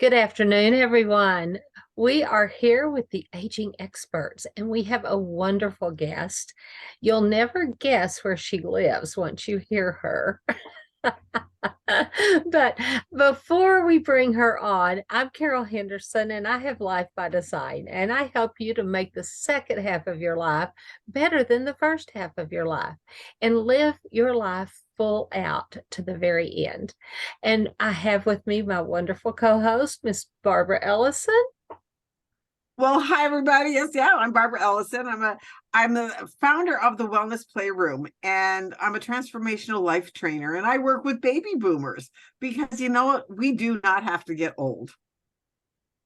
Good afternoon, everyone. We are here with the aging experts, and we have a wonderful guest. You'll never guess where she lives once you hear her. But before we bring her on, I'm Carol Henderson, and I have Life by Design, and I help you to make the second half of your life better than the first half of your life and live your life full out to the very end. And I have with me my wonderful co-host, Miss Barbara Ellison. Well, hi everybody. Yes, yeah, I'm Barbara Ellison. I'm the founder of the Wellness Playroom, and I'm a transformational life trainer, and I work with baby boomers because you know what? We do not have to get old.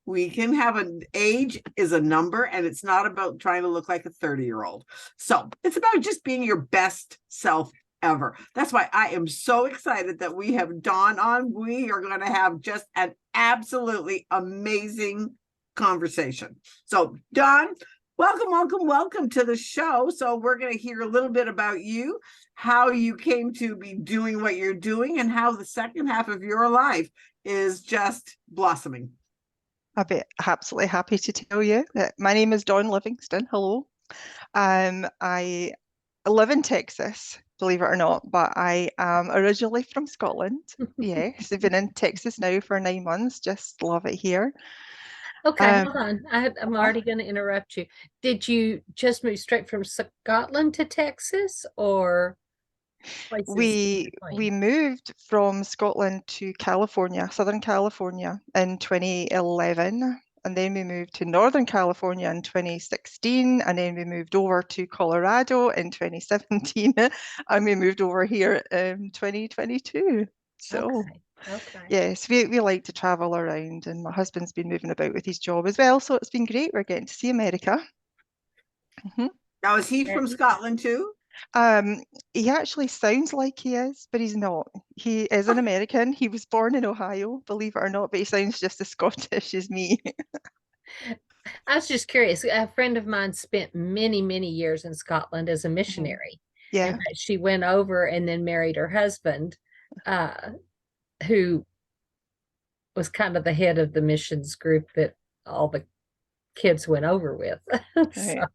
We can have an age is a number, and it's not about trying to look like a 30-year-old. So it's about just being your best self ever. That's why I am so excited that we have Dawn on. We are going to have just an absolutely amazing conversation. So Dawn, welcome to the show. So we're going to hear a little bit about you, how you came to be doing what you're doing, and how the second half of your life is just blossoming. I'd be absolutely happy to tell you that my name is Dawn Livingston. Hello. I live in Texas, believe it or not, but I am originally from Scotland. Yes, I've been in Texas now for 9 months. Just love it here. Okay, hold on. I'm already going to interrupt you. Did you just move straight from Scotland to Texas, or places in We between? moved from Scotland to California, Southern California in 2011, and then we moved to Northern California in 2016, and then we moved over to Colorado in 2017, and we moved over here in 2022. So Okay. yes, we like to travel around, and my husband's been moving about with his job as well, so it's been great. We're getting to see America. Now, is he from Scotland too? He actually sounds like he is, but he's not. He is an American. He was born in Ohio, believe it or not, but he sounds just as Scottish as me. I was just curious. A friend of mine spent many, many years in Scotland as a missionary. In Yeah. fact, she went over and then married her husband, uh, who was kind of the head of the missions group that all the kids went over with. So, Right.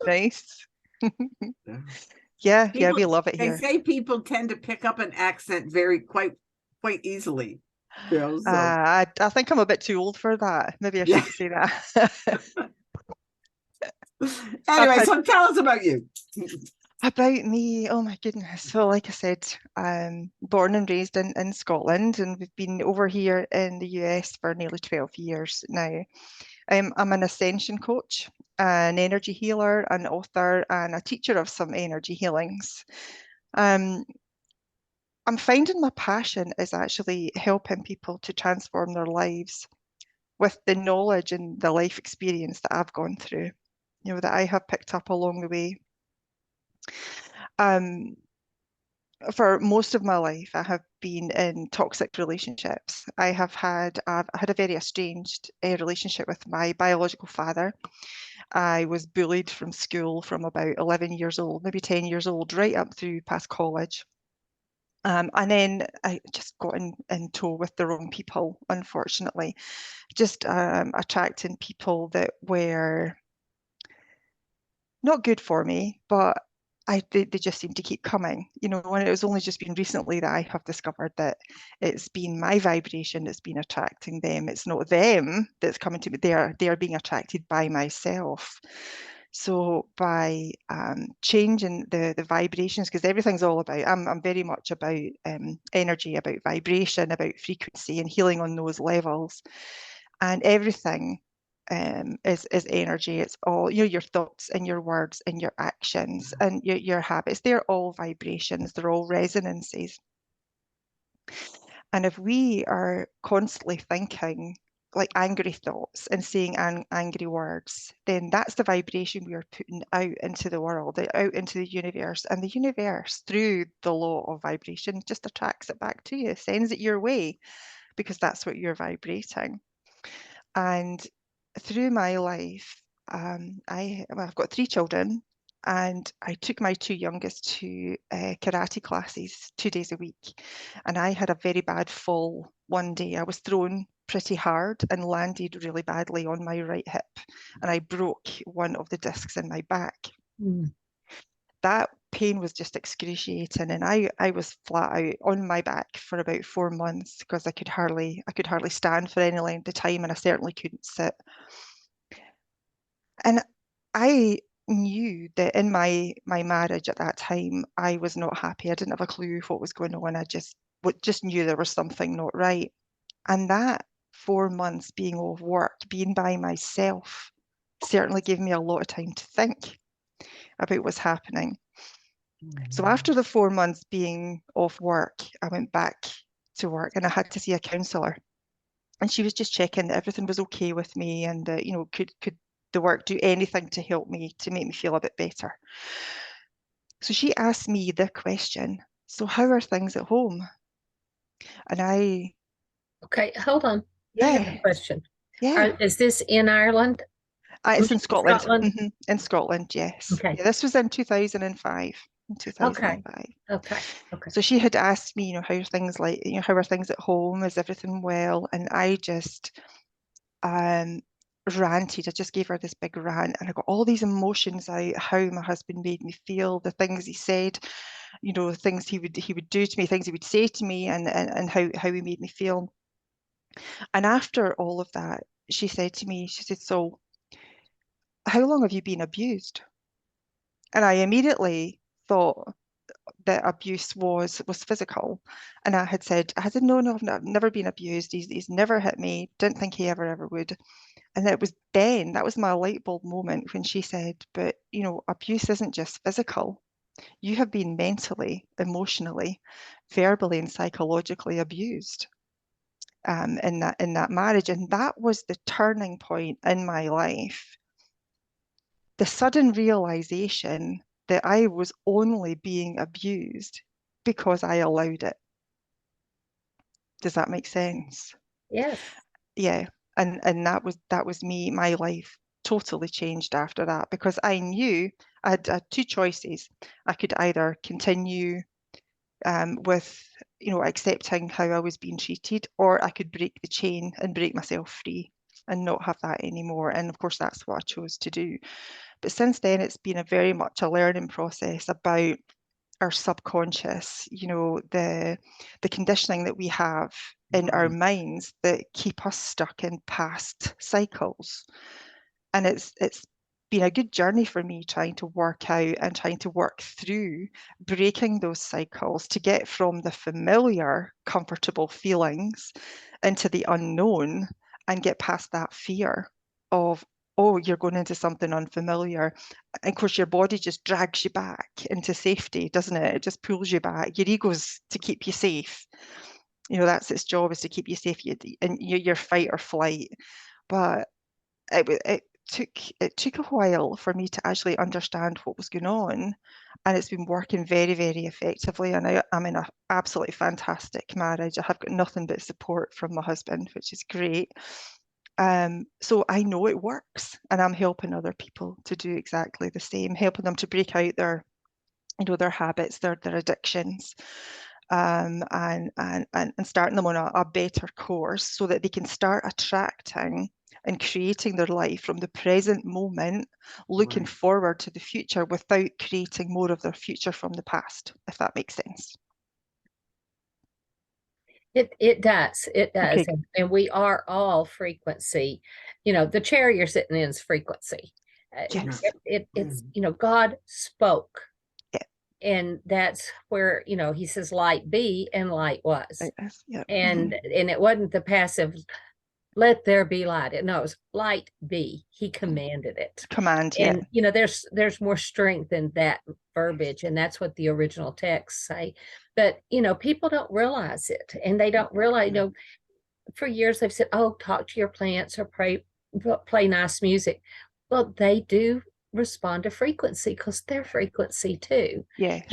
Nice. Yeah, People, we love it they here. say people tend to pick up an accent very quite easily. You know, so I think I'm a bit too old for that. Maybe I yeah. shouldn't say that. Anyway, so tell us about you. About me, oh my goodness. So like I said, I'm born and raised in Scotland, and we've been over here in the US for nearly 12 years now. I'm an ascension coach, an energy healer, an author, and a teacher of some energy healings. Um, I'm finding my passion is actually helping people to transform their lives with the knowledge and the life experience that I've gone through, that I have picked up along the way. Um, for most of my life, I have been in toxic relationships. I've had a very estranged relationship with my biological father. I was bullied from school from about 11 years old, maybe 10 years old, right up through past college. And then I just got in tow with the wrong people, unfortunately, just attracting people that were not good for me, but they just seem to keep coming, and it was only just been recently that I have discovered that it's been my vibration that's been attracting them. It's not them that's coming to me. They are being attracted by myself. So by changing the vibrations, because everything's all about, I'm very much about energy, about vibration, about frequency and healing on those levels. And everything is energy. It's all your thoughts and your words and your actions and your habits. They're all vibrations. They're all resonances. And if we are constantly thinking like angry thoughts and saying angry words, then that's the vibration we are putting out into the world, out into the universe. And the universe, through the law of vibration, just attracts it back to you, sends it your way, because that's what you're vibrating. And through my life, I've got 3 children, and I took my 2 youngest to karate classes 2 days a week. And I had a very bad fall one day. I was thrown pretty hard and landed really badly on my right hip, and I broke one of the discs in my back. That pain was just excruciating, and I was flat out on my back for about 4 months because I could hardly stand for any length of time, and I certainly couldn't sit. And I knew that in my marriage at that time, I was not happy. I didn't have a clue what was going on. I just knew there was something not right. And that 4 months being off work, being by myself, certainly gave me a lot of time to think about what's happening. So after the 4 months being off work, I went back to work and I had to see a counsellor. And she was just checking that everything was okay with me, and could the work do anything to help me, to make me feel a bit better. So she asked me the question, so how are things at home? And Okay, hold on. I have a question. Yeah. Is this in Ireland? It's in Scotland. Scotland? In Scotland, yes. Okay. Yeah, this was in 2005. In 2005. Okay. So she had asked me, how are things how are things at home? Is everything well? And I just ranted. I just gave her this big rant, and I got all these emotions out, how my husband made me feel, the things he said, things he would do to me, things he would say to me, and how he made me feel. And after all of that, she said to me, she said, so how long have you been abused? And I immediately thought that abuse was physical. And I had said, no, I've never been abused. He's never hit me. Didn't think he ever would. And that was my light bulb moment when she said, but abuse isn't just physical. You have been mentally, emotionally, verbally, and psychologically abused in that marriage. And that was the turning point in my life. The sudden realization that I was only being abused because I allowed it. Does that make sense? Yes. Yeah. And that was me. My life totally changed after that, because I knew I had two choices. I could either continue with accepting how I was being treated, or I could break the chain and break myself free and not have that anymore. And of course, that's what I chose to do. But since then, it's been a very much a learning process about our subconscious, the conditioning that we have in our minds that keep us stuck in past cycles. And it's been a good journey for me trying to work out and trying to work through breaking those cycles to get from the familiar, comfortable feelings into the unknown and get past that fear of, oh, you're going into something unfamiliar. And of course, your body just drags you back into safety, doesn't it? It just pulls you back. Your ego's to keep you safe. That's its job, is to keep you safe, and your fight or flight. But it took a while for me to actually understand what was going on, and it's been working very, very effectively. And I'm in an absolutely fantastic marriage. I have got nothing but support from my husband, which is great. So I know it works, and I'm helping other people to do exactly the same, helping them to break out their habits, their addictions, and starting them on a better course so that they can start attracting and creating their life from the present moment, looking forward to the future without creating more of their future from the past, if that makes sense. It does. Okay. And we are all frequency. The chair you're sitting in is frequency. Yes. It's God spoke. Yeah. And that's where, he says light be, and light was. Yeah. And it wasn't the passive, let there be light. No, it was light be. He commanded it. And there's more strength in that verbiage, and that's what the original texts say. But people don't realize it, and they don't realize. For years they've said, "Oh, talk to your plants or play nice music." Well, they do respond to frequency because they're frequency too. Yes.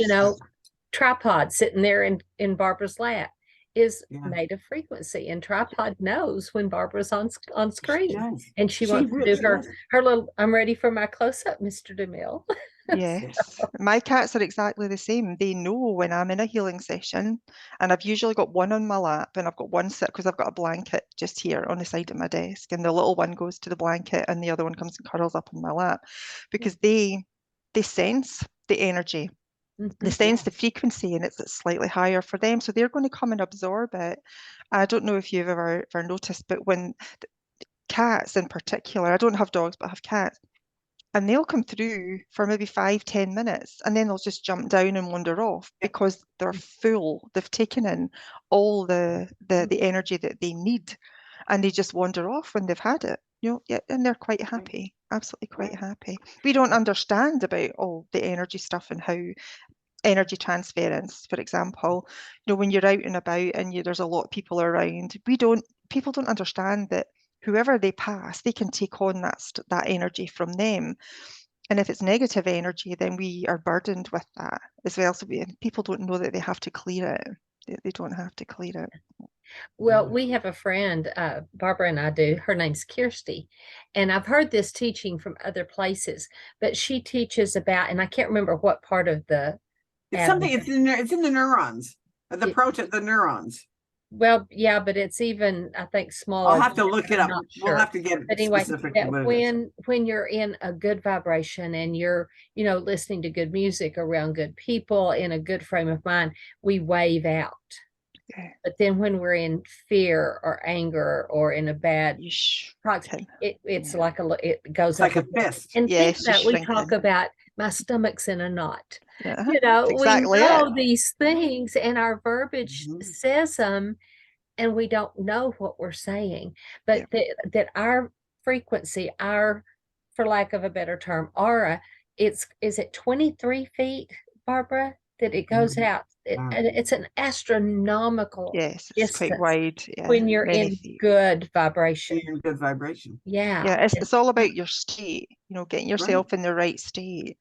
Tripod sitting there in Barbara's lap is made of frequency, and Tripod knows when Barbara's on screen, and she wants to do her little, I'm ready for my close-up, Mr. DeMille. Yes, my cats are exactly the same. They know when I'm in a healing session, and I've usually got one on my lap, and I've got one sit because I've got a blanket just here on the side of my desk, and the little one goes to the blanket, and the other one comes and curls up on my lap, because they sense the energy, they Mhm. sense the frequency, and it's slightly higher for them, so they're going to come and absorb it. I don't know if you've ever noticed, but when cats in particular, I don't have dogs, but I have cats, and they'll come through for maybe 5, 10 minutes, and then they'll just jump down and wander off because they're full. They've taken in all the energy that they need, and they just wander off when they've had it. Yeah, and they're quite happy, absolutely quite happy. We don't understand about all the energy stuff and how energy transference, for example, when you're out and about and there's a lot of people around, people don't understand that whoever they pass, they can take on that energy from them. And if it's negative energy, then we are burdened with that as well. So people don't know that they have to clear it. They don't have to clear it. Well, we have a friend, Barbara and I do. Her name's Kirsty. And I've heard this teaching from other places, but she teaches about, and I can't remember what part of the It's atom. something, it's in the neurons, the neurons. Well, yeah, but it's even, I think, smaller. I'll have to look it I'm up. not We'll sure. have to get But anyway, specific that what it is. when you're in a good vibration and you're, listening to good music around good people in a good frame of mind, we wave out. Okay. But then when we're in fear or anger or in a bad proxy, it's like it goes like up a fist. and think Yes, about, we shrinking. talk about my stomach's in a knot. Yeah, We know it. these things and our verbiage Mhm. says them, and we don't know what we're saying, but that our frequency, our, for lack of a better term, aura, is it 23 feet, Barbara, that it goes out? And it's an astronomical Yes, it's quite distance wide. Yeah, when you're many in feet. good vibration. You're in good vibration. Yeah. It's all about your state, getting yourself in the right state.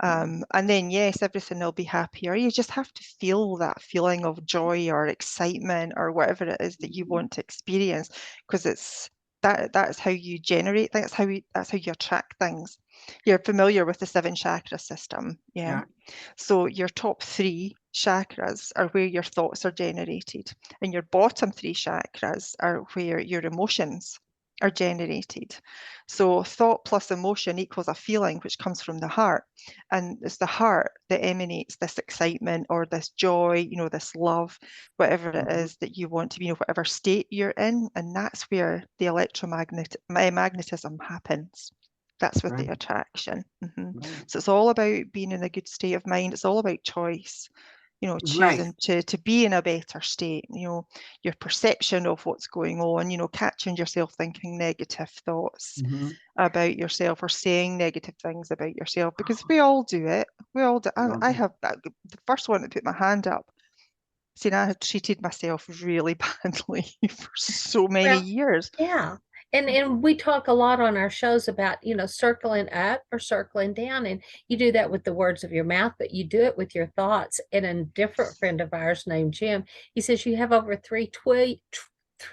And then, yes, everything will be happier. You just have to feel that feeling of joy or excitement or whatever it is that you want to experience, because that's how you generate things. That's how you attract things. You're familiar with the 7 chakra system, yeah? So your top 3 chakras are where your thoughts are generated, and your bottom 3 chakras are where your emotions are generated. So thought plus emotion equals a feeling, which comes from the heart. And it's the heart that emanates this excitement or this joy, this love, whatever it is that you want to be, whatever state you're in. And that's where the magnetism happens. That's with the attraction. So it's all about being in a good state of mind. It's all about choice. Choosing to be in a better state, your perception of what's going on, catching yourself thinking negative thoughts about yourself or saying negative things about yourself, because we all do it. We all do. I have the first one to put my hand up, saying I had treated myself really badly for so many years. Yeah. And we talk a lot on our shows about, circling up or circling down. And you do that with the words of your mouth, but you do it with your thoughts. And a different friend of ours named Jim, he says you have over 3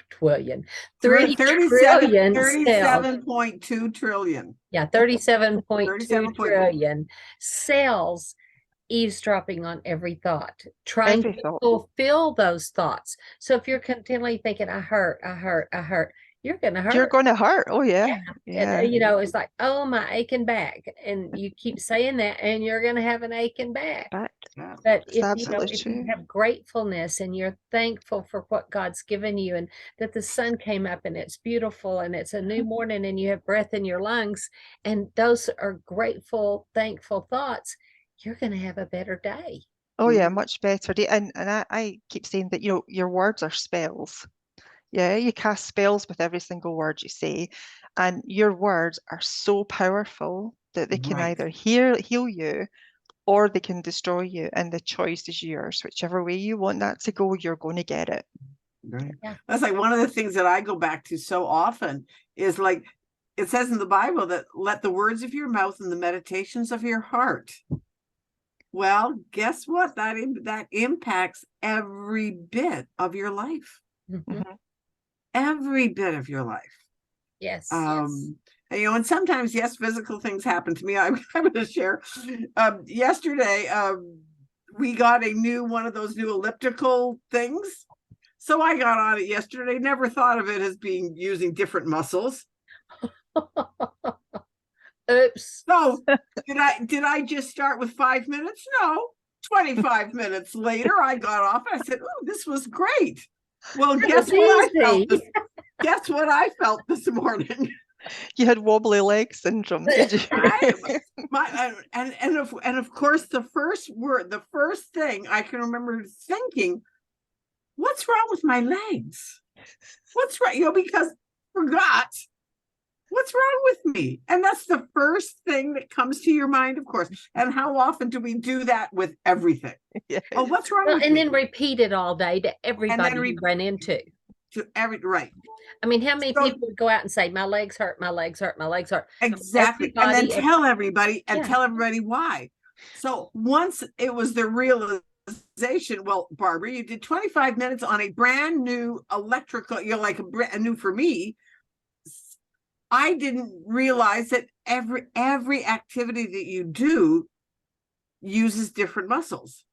trillion. 37.2 trillion. Yeah, 37.2 trillion cells eavesdropping on every thought, trying to fulfill those thoughts. So if you're continually thinking, I hurt, you're going to hurt. You're going to hurt. Oh, yeah. And, it's like, oh, my aching back. And you keep saying that, and you're going to have an aching back. But if you have gratefulness and you're thankful for what God's given you, and that the sun came up and it's beautiful and it's a new morning and you have breath in your lungs, and those are grateful, thankful thoughts, you're going to have a better day. Oh, yeah, much better. And I keep saying that, your words are spells. Yeah, you cast spells with every single word you say, and your words are so powerful that they can either heal you or they can destroy you, and the choice is yours. Whichever way you want that to go, you're going to get it. Yeah. That's like one of the things that I go back to so often is, like, it says in the Bible that let the words of your mouth and the meditations of your heart. Well, guess what? That impacts every bit of your life. Every bit of your life. Yes. And sometimes, yes, physical things happen to me. I'm going to share. Yesterday, we got a new one of those new elliptical things. So I got on it yesterday. Never thought of it as being using different muscles. Oops. So did I just start with 5 minutes? No. 25 minutes later, I got off and I said, "Oh, this was great." Well, guess what I felt this morning? You had wobbly leg syndrome, did you? And of course, the first thing I can remember thinking, what's wrong with my legs? What's right? Because I forgot what's wrong with me. And that's the first thing that comes to your mind, of course. And how often do we do that with everything? Yes. Oh, what's wrong with and me? then repeat it all day to everybody you run into. Right. I mean, how many people would go out and say, my legs hurt, my legs hurt, my legs hurt? Exactly. And then tell everybody why. So once it was the realization, well, Barbara, you did 25 minutes on a brand new electrical, like a brand new for me. I didn't realize that every activity that you do uses different muscles.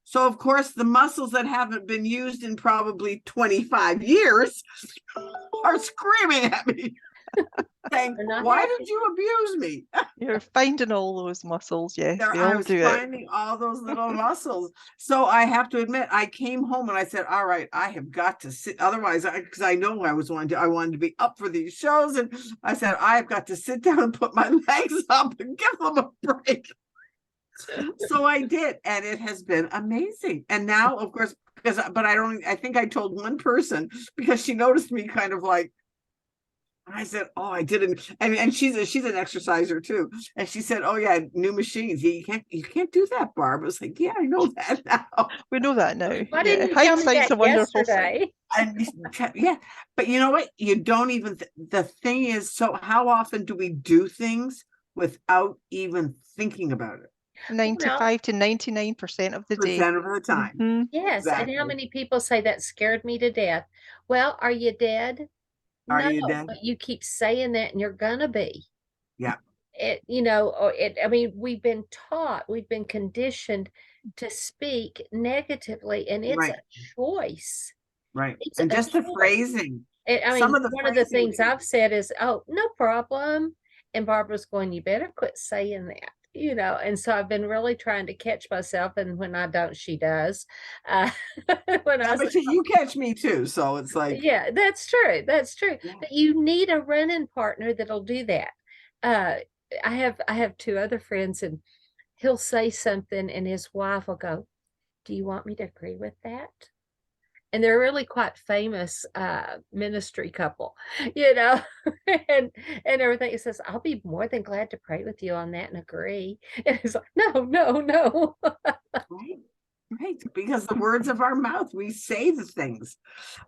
So, of course, the muscles that haven't been used in probably 25 years are screaming at me, saying, why did you abuse me? You're finding all those muscles, yes. I was finding all those little muscles. So I have to admit, I came home and I said, all right, I have got to sit. Otherwise, because I know I wanted to be up for these shows. And I said, I've got to sit down and put my legs up and give them a break. So I did, and it has been amazing. And now, of course, I think I told one person because she noticed me kind of like, I said, oh, I didn't. And she's an exerciser too. And she said, oh yeah, new machines. You can't do that, Barb. I was like, yeah, I know that now. We know that now. Why didn't you tell me that yesterday? And yeah, but you know what? You don't even. The thing is, so how often do we do things without even thinking about it? 95 to 99% of the day. Of the time. Mm-hmm. Yes. Exactly. And how many people say that scared me to death? Well, are you dead? Are you dead? But you keep saying that and you're gonna be. Yeah. I mean, we've been taught, we've been conditioned to speak negatively, and it's a choice. Right. And just the phrasing. One of the things I've said is, oh, no problem. And Barbara's going, you better quit saying that. And so I've been really trying to catch myself, and when I don't, she does. But you catch me too, so it's like, yeah, that's true. Yeah. But you need a running partner that'll do that. I have two other friends, and he'll say something, and his wife will go, "Do you want me to agree with that?" And they're really quite famous ministry couple, and everything. It says, I'll be more than glad to pray with you on that and agree. And it's like, no. Right. Because the words of our mouth, we say the things.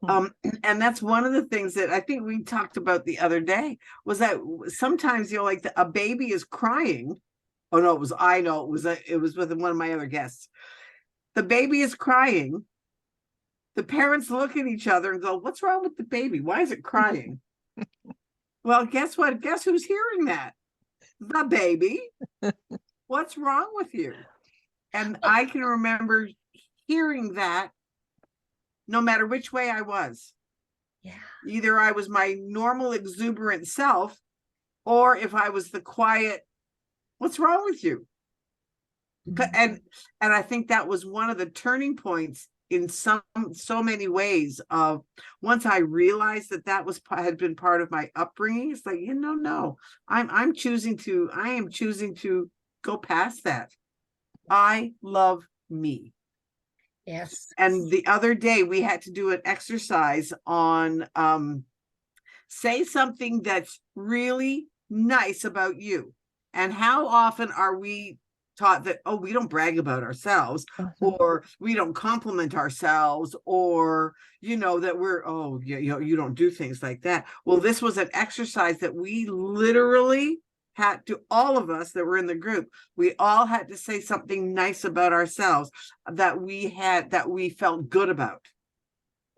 And that's one of the things that I think we talked about the other day, was that sometimes, like a baby is crying. Oh no, it was with one of my other guests. The baby is crying. The parents look at each other and go, what's wrong with the baby? Why is it crying? Well, guess what? Guess who's hearing that? The baby. What's wrong with you? And I can remember hearing that no matter which way I was. Yeah. Either I was my normal exuberant self, or if I was the quiet, what's wrong with you? Mm-hmm. And I think that was one of the turning points in so many ways of, once I realized that had been part of my upbringing. It's like, no, I am choosing to go past that. I love me. Yes. And the other day we had to do an exercise on say something that's really nice about you. And how often are we taught that, oh, we don't brag about ourselves, or we don't compliment ourselves, or that we're, oh, you don't do things like that. Well, this was an exercise that we literally had to, all of us that were in the group, we all had to say something nice about ourselves that we felt good about.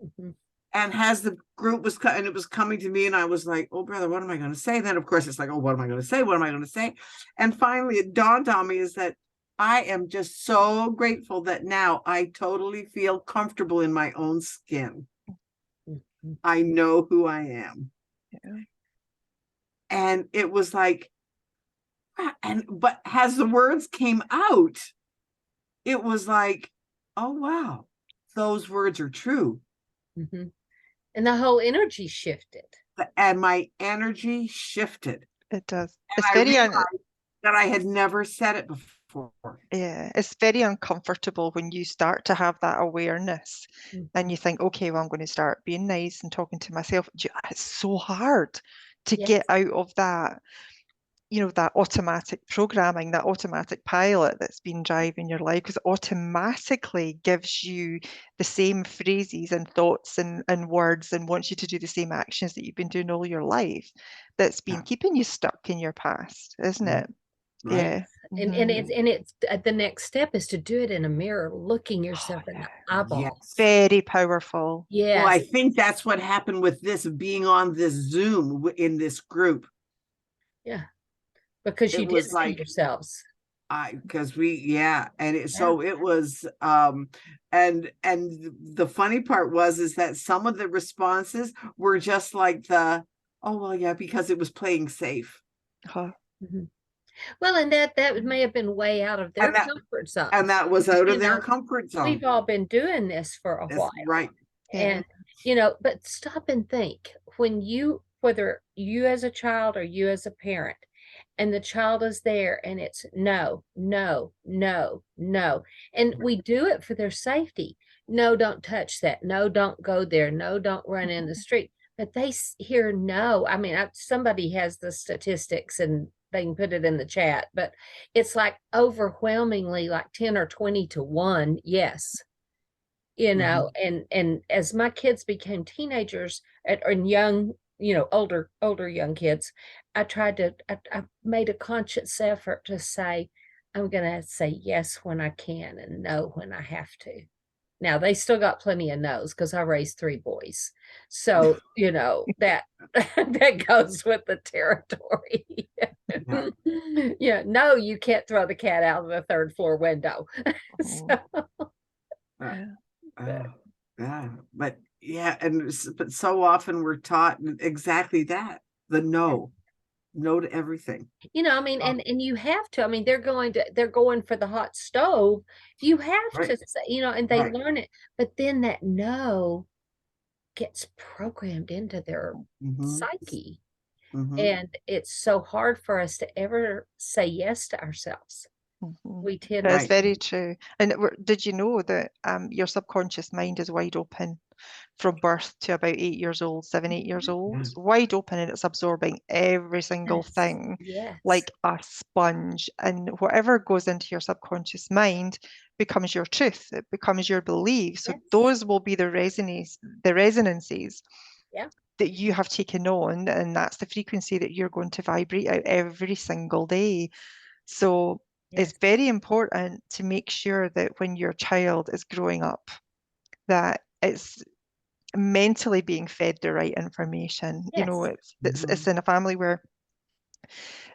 Mm-hmm. And as the group was and it was coming to me, and I was like, oh, brother, what am I going to say? Then, of course, it's like, oh, what am I going to say? What am I going to say? And finally, it dawned on me is that I am just so grateful that now I totally feel comfortable in my own skin. I know who I am. Yeah. And it was like, but as the words came out, it was like, oh, wow, those words are true. Mm-hmm. And the whole energy shifted. And my energy shifted. It does. And It's I very realized that I had never said it before. yeah, it's very uncomfortable when you start to have that awareness and you think, okay, well, I'm going to start being nice and talking to myself. It's so hard to Yes. get out of that, you know, that automatic programming, that automatic pilot that's been driving your life, because it automatically gives you the same phrases and thoughts and words and wants you to do the same actions that you've been doing all your life, that's been keeping you stuck in your past, isn't it? Right. Yeah. And it's the next step is to do it in a mirror, looking yourself in the eyeballs. Yes. Very powerful. Yes. Well, I think that's what happened with this being on this Zoom in this group. Yeah. Because you did see yourselves. Because so it was and the funny part is that some of the responses were just like oh well, yeah, because it was playing safe. Well, and that may have been way out of their comfort zone. And that was out of their comfort zone. We've all been doing this for a while. Right. And but stop and think, whether you as a child or you as a parent, and the child is there and it's no, no, no, no. And we do it for their safety. No, don't touch that. No, don't go there. No, don't run in the street. But they hear no. I mean, somebody has the statistics and they can put it in the chat, but it's like overwhelmingly like 10 or 20 to 1. Yes. And as my kids became teenagers and young, older young kids, I made a conscious effort to say, I'm going to say yes when I can and no when I have to. Now they still got plenty of no's because I raised 3 boys. So, that goes with the territory. Yeah. No, you can't throw the cat out of the 3rd floor window. But so often we're taught exactly that, the no to everything. And you have to. I mean, they're going for the hot stove. You have to say, and they learn it. But then that no gets programmed into their psyche. And it's so hard for us to ever say yes to ourselves. We tend That's very true. And did you know that your subconscious mind is wide open from birth to about 8 years old, 7, 8 years old? It's wide open, and it's absorbing every single thing like a sponge. And whatever goes into your subconscious mind becomes your truth. It becomes your belief. So those will be the resonances that you have taken on, and that's the frequency that you're going to vibrate out every single day. So it's very important to make sure that when your child is growing up, that it's mentally being fed the right information. It's in a family where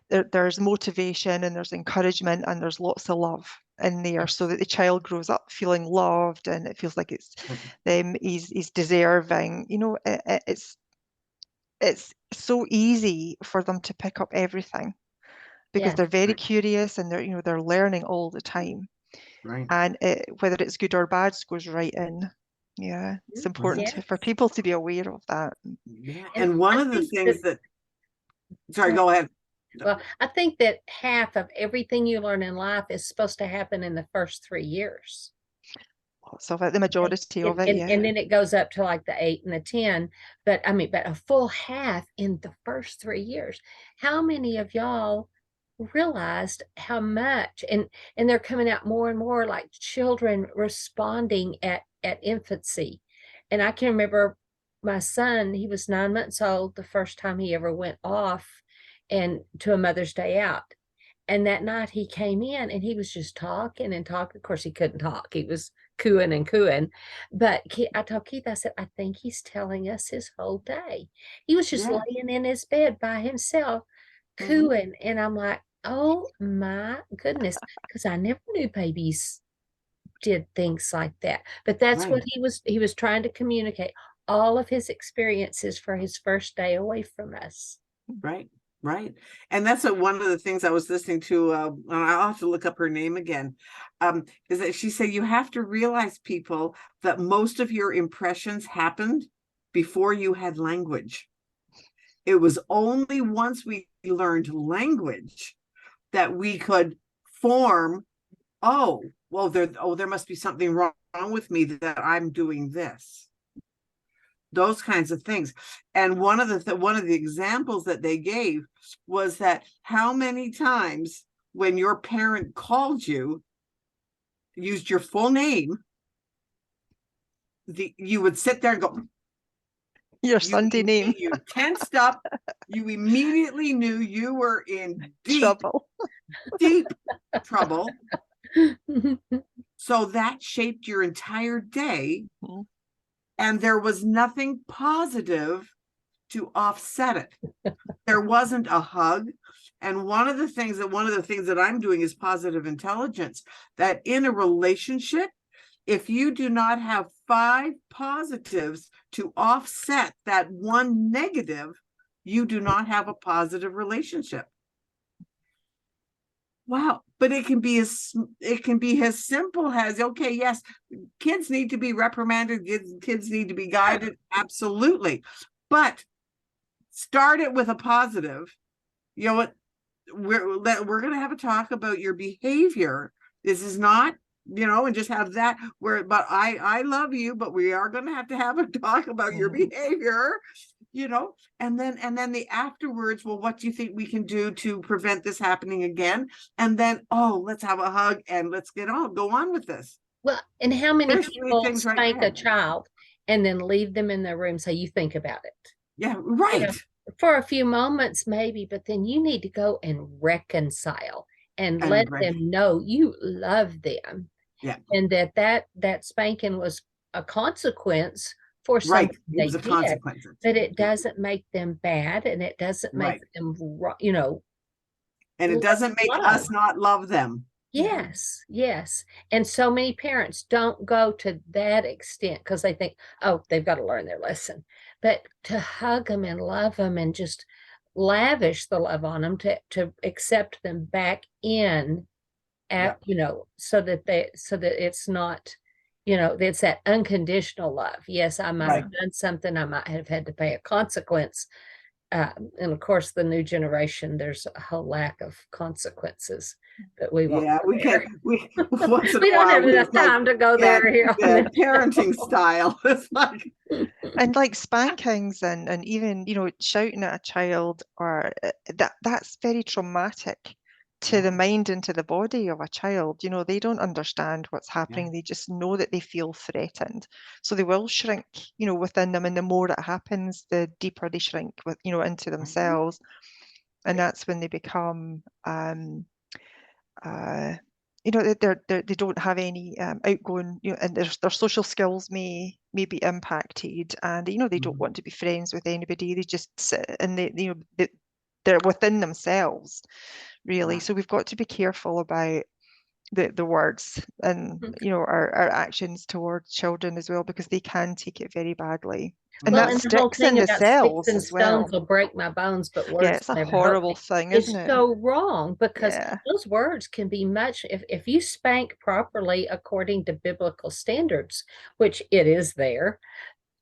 there's motivation and there's encouragement and there's lots of love in there, so that the child grows up feeling loved and it feels like it's he's deserving. It's so easy for them to pick up everything because they're very curious and they're learning all the time. Right. And whether it's good or bad goes right in. Yeah, it's important for people to be aware of that. Yeah. And one of the things sorry, go ahead. Well, I think that half of everything you learn in life is supposed to happen in the first 3 years. So about the majority of it, and then it goes up to like the 8 and the 10. But a full half in the first 3 years. How many of y'all realized how much? And they're coming out more and more like children responding at infancy. And I can remember my son, he was 9 months old the first time he ever went off and to a Mother's Day out. And that night he came in and he was just talking and talking. Of course, he couldn't talk. He was cooing and cooing. But I told Keith, I said, I think he's telling us his whole day. He was just Yeah. laying in his bed by himself, cooing. And I'm like, oh my goodness, because I never knew babies did things like that. But that's what Right. he was trying to communicate, all of his experiences for his first day away from us. Right. Right. And that's one of the things I was listening to, and I'll have to look up her name again, is that she said you have to realize, people, that most of your impressions happened before you had language. It was only once we learned language that we could form, oh, well, there must be something wrong with me that I'm doing this. Those kinds of things. And one of the examples that they gave was that how many times when your parent called you, used your full name, you would sit there and go, Your Sunday name. You tensed up. You immediately knew you were in deep trouble. So that shaped your entire day. And there was nothing positive to offset it. There wasn't a hug. And one of the things that I'm doing is positive intelligence, that in a relationship, if you do not have 5 positives to offset that one negative, you do not have a positive relationship. Wow. But it can be as simple as, okay, yes, kids need to be reprimanded, kids need to be guided, absolutely. But start it with a positive. You know what? We're going to have a talk about your behavior. This is not, and just have that but I love you, but we are going to have a talk about your behavior, and then the afterwards, well, what do you think we can do to prevent this happening again? And then, let's have a hug and let's go on with this. Well, and how many There's people spank a child and then leave them in their room, so you think about it? Yeah, right. For a few moments, maybe, but then you need to go and reconcile and let them know you love them. Yeah. And that spanking was a consequence for something they did, but it doesn't make them bad, and it doesn't make them, and it doesn't make us not love them. Yes, yes. And so many parents don't go to that extent because they think, oh, they've got to learn their lesson. But to hug them and love them and just lavish the love on them, to accept them back in at, so that it's not, it's that unconditional love. Yes, I might have done something. I might have had to pay a consequence. And of course, the new generation, there's a whole lack of consequences that we won't. Yeah, we don't have enough time to go there here. Parenting style. It's like, and like spankings and even shouting at a child, or that's very traumatic to the mind and to the body of a child. They don't understand what's happening. They just know that they feel threatened, so they will shrink within them, and the more it happens, the deeper they shrink into themselves. And that's when they become they don't have any outgoing, and their social skills may be impacted, and they don't want to be friends with anybody. They just sit and they're within themselves, really. So we've got to be careful about the words and our actions towards children as well, because they can take it very badly. And that sticks in the cells as well. Stones will break my bones, but words. Yeah, it's a horrible thing, isn't it? It's so wrong, because those words can be much, if you spank properly according to biblical standards, which it is there,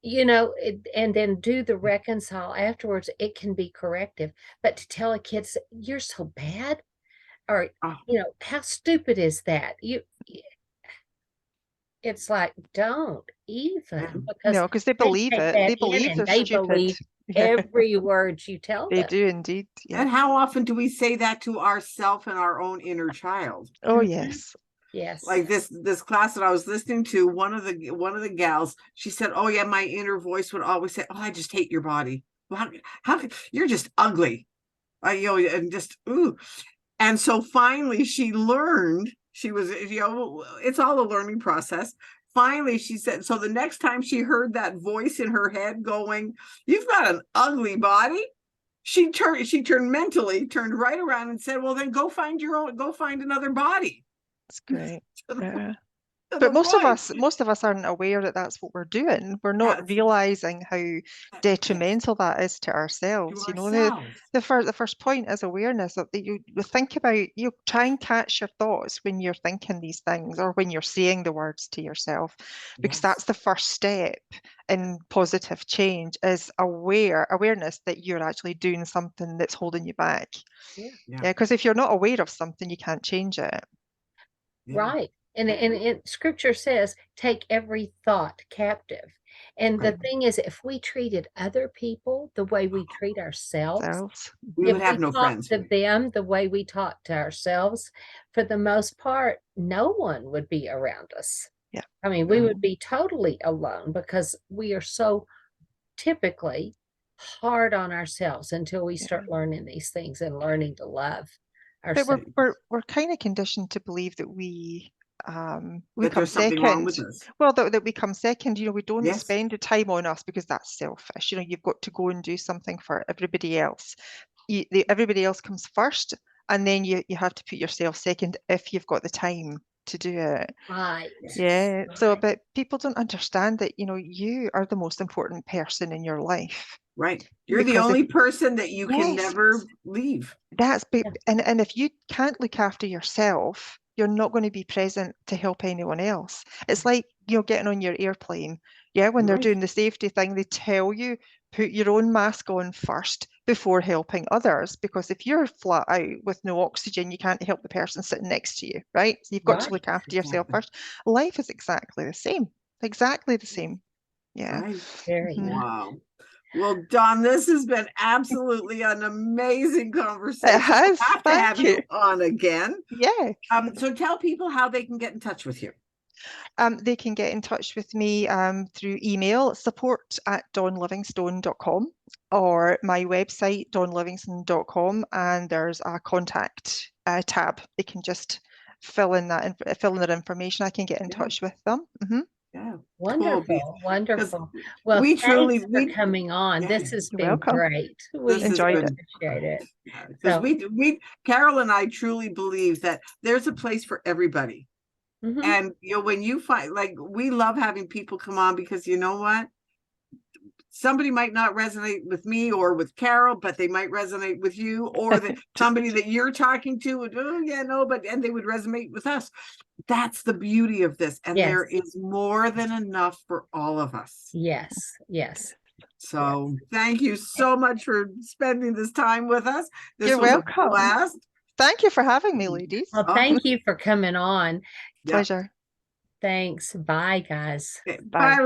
and then do the reconcile afterwards, it can be corrective. But to tell a kid, you're so bad, or how stupid is that? It's like, don't even, because they believe it. They believe they're stupid. Believe every word you tell them. They do indeed. Yeah. And how often do we say that to ourselves and our own inner child? Oh, yes. Yes. Like this class that I was listening to, one of the gals, she said, oh yeah, my inner voice would always say, oh, I just hate your body. Well, how you're just ugly. And just, ooh. And so finally she learned, she was, it's all a learning process. finally she said, so the next time she heard that voice in her head going, "You've got an ugly body," she turned right around and said, "Well, then go find another body." It's great. Yeah. To But the most of us aren't aware that that's what we're doing. We're not Yes. realizing how Yes. detrimental that is to ourselves. To You know, ourselves. the first point is awareness that you think about, you try and catch your thoughts when you're thinking these things or when you're saying the words to yourself, because Yes. that's the first step in positive change, is awareness that you're actually doing something that's holding you back. Yeah. Yeah. Because if you're not aware of something, you can't change it. Yeah. Right. And scripture says, take every thought captive. And the Right. thing is, if we treated other people the way we treat ourselves, Selves. We if would have we no talk friends. to them the way we talk to ourselves, for the most part, no one would be around us. Yeah. I mean, we would be totally alone because we are so typically hard on ourselves until we start learning these things and learning to love But ourselves. we're kind of conditioned to believe that we That come there's something wrong with second. us. Well, that we come second. You know, we don't Yes. spend the time on us because that's selfish. You know, you've got to go and do something for everybody else. Everybody else comes first, and then you have to put yourself second if you've got the time to do it. Right. Yeah. So, Right. but people don't understand that, you know, you are the most important person in your life. Right. You're the Because only person that you can yes, never leave. that's Yeah. and if you can't look after yourself, you're not going to be present to help anyone else. It's like, you know, getting on your airplane. Yeah, when they're Right. doing the safety thing, they tell you put your own mask on first before helping others, because if you're flat out with no oxygen, you can't help the person sitting next to you, right? So you've got to Right. look after yourself Exactly. first. Life is exactly the same. Exactly the same. Yeah. Right. Very Mhm. nice. Wow. Well, Dawn, this has been absolutely an amazing It conversation. has. We'll have to have Thank you. you on again. Yeah. So tell people how they can get in touch with you. They can get in touch with me through email, support@dawnlivingstone.com, or my website, dawnlivingston.com, and there's a contact tab. They can just fill in their information. I can get in touch with them. Yeah. Wonderful. Cool. Wonderful. Well, we truly thanks for coming on. yeah, This has You're been welcome. great. this We has enjoyed been appreciate it. because So, we Carol and I truly believe that there's a place for everybody. mhm. And you know, when you find, like, we love having people come on, because you know what? Somebody might not resonate with me or with Carol, but they might resonate with you, or somebody that you're talking to would, oh yeah, no, and they would resonate with us. That's the beauty of this. And Yes. there is more than enough for all of us. Yes. Yes. So thank you so much for spending this time with us. This You're was welcome. a blast. Thank you for having me, ladies. Well, thank you for coming on. Yeah. Pleasure. Thanks. Bye, guys. Okay, Bye. bye.